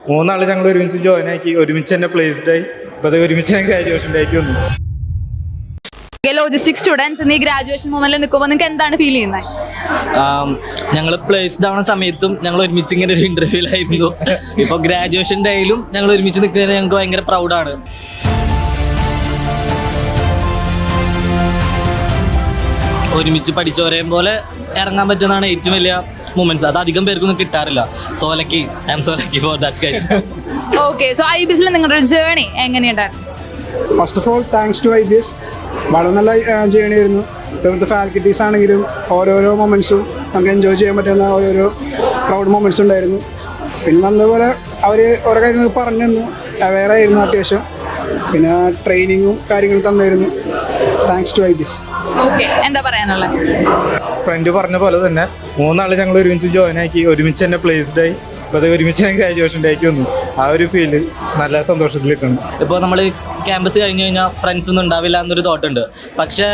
മൂന്നാൾ ഞങ്ങൾ ഒരുമിച്ച് ജോയിൻ ആക്കി, ഒരുമിച്ച് തന്നെ പ്ലേസ്ഡ് ആയി. ഇപ്പോൾ അത് ഒരുമിച്ച് ഞാൻ ഗ്രാജുവേഷൻ്റെ ആയിട്ട് വന്നു. ലോജിസ്റ്റിക് സ്റ്റുഡൻസ് ഇന്ന് ഈ ഗ്രാജുവേഷൻ മൊമെന്റിൽ നിൽക്കുമ്പോൾ നിങ്ങൾക്ക് എന്താണ് ഫീൽ ചെയ്യുന്നത്? ഞങ്ങൾ പ്ലേസ്ഡ് ആവുന്ന സമയത്തും ഞങ്ങൾ ഒരുമിച്ച് ഇങ്ങനെ ഒരു ഇന്റർവ്യൂലായിരുന്നു. ഇപ്പോൾ ഗ്രാജുവേഷൻ ഡേയിലും ഞങ്ങൾ ഒരുമിച്ച് നിൽക്കുന്നത് ഞങ്ങൾക്ക് ഭയങ്കര പ്രൗഡാണ്. ഒരുമിച്ച് പഠിച്ചവരെ പോലെ ഇറങ്ങാൻ പറ്റുന്നതാണ് ഏറ്റവും വലിയ മൂമെന്റ്സ്. അത് അധികം പേർക്കൊന്നും കിട്ടാറില്ല. So lucky, I am so lucky for that guys. Okay, so IBSൽ നിങ്ങളുടെ ഒരു ജേർണി എങ്ങനെയുണ്ടായിരുന്നു? First of all thanks to IBS. വളരെ നല്ല ജേണി ആയിരുന്നു. ഇവിടുത്തെ ഫാക്കൽറ്റീസ് ആണെങ്കിലും ഓരോരോ മൊമെൻറ്റ്സും നമുക്ക് എൻജോയ് ചെയ്യാൻ പറ്റുന്ന ഓരോരോ പ്രൗഡ് മൊമെൻറ്റ്സ് ഉണ്ടായിരുന്നു. പിന്നെ നല്ലപോലെ അവർ ഓരോ കാര്യങ്ങൾ പറഞ്ഞു തന്നു, അവെയർ ആയിരുന്നു അത്യാവശ്യം. പിന്നെ ട്രെയിനിങ്ങും കാര്യങ്ങളും തന്നായിരുന്നു. Thanks to IBS. ഓക്കെ, എന്താ പറയാനുള്ളത്? ഫ്രണ്ട് പറഞ്ഞ പോലെ തന്നെ മൂന്നാൾ ഞങ്ങൾ ഒരുമിച്ച് ജോയിൻ ആക്കി, ഒരുമിച്ച് തന്നെ പ്ലേസ്ഡ് ആയി. ഇപ്പോൾ അത് ഒരുമിച്ച് ഞാൻ ഗ്രാജുവേഷൻ്റെ ആയിട്ട് വന്നു. ആ ഒരു ഫീല് നല്ല സന്തോഷത്തിൽ നിൽക്കണം. ഇപ്പോൾ നമ്മൾ ക്യാമ്പസ് കഴിഞ്ഞ് കഴിഞ്ഞാൽ ഫ്രണ്ട്സ് ഒന്നും ഉണ്ടാവില്ല എന്നൊരു തോട്ടുണ്ട്. പക്ഷേ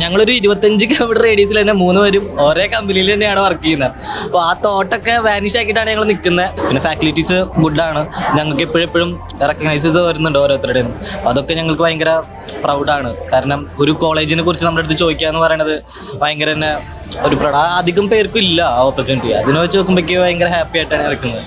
ഞങ്ങളൊരു 25 കിലോമീറ്റർ റേഡിയസിൽ തന്നെ 3 പേരും ഒരേ കമ്പനിയിൽ തന്നെയാണ് വർക്ക് ചെയ്യുന്നത്. അപ്പോൾ ആ തോട്ടൊക്കെ വാനിഷ് ആക്കിയിട്ടാണ് ഞങ്ങൾ നിൽക്കുന്നത്. പിന്നെ ഫാക്കൽറ്റീസ് ഗുഡാണ്, ഞങ്ങൾക്ക് എപ്പോഴും റെക്കഗ്നൈസ് ചെയ്ത് വരുന്നുണ്ട് ഓരോരുത്തരുടെയും. അപ്പോൾ അതൊക്കെ ഞങ്ങൾക്ക് ഭയങ്കര പ്രൗഡാണ്. കാരണം ഒരു കോളേജിനെ കുറിച്ച് നമ്മുടെ അടുത്ത് ചോദിക്കുക എന്ന് പറയുന്നത് ഭയങ്കര തന്നെ ഒരു അധികം പേർക്കും ഇല്ല ആ ഓപ്പർച്യൂണിറ്റി. അതിനെ വെച്ച് നോക്കുമ്പോഴേക്ക് ഭയങ്കര ഹാപ്പി ആയിട്ടാണ് നിൽക്കുന്നത്.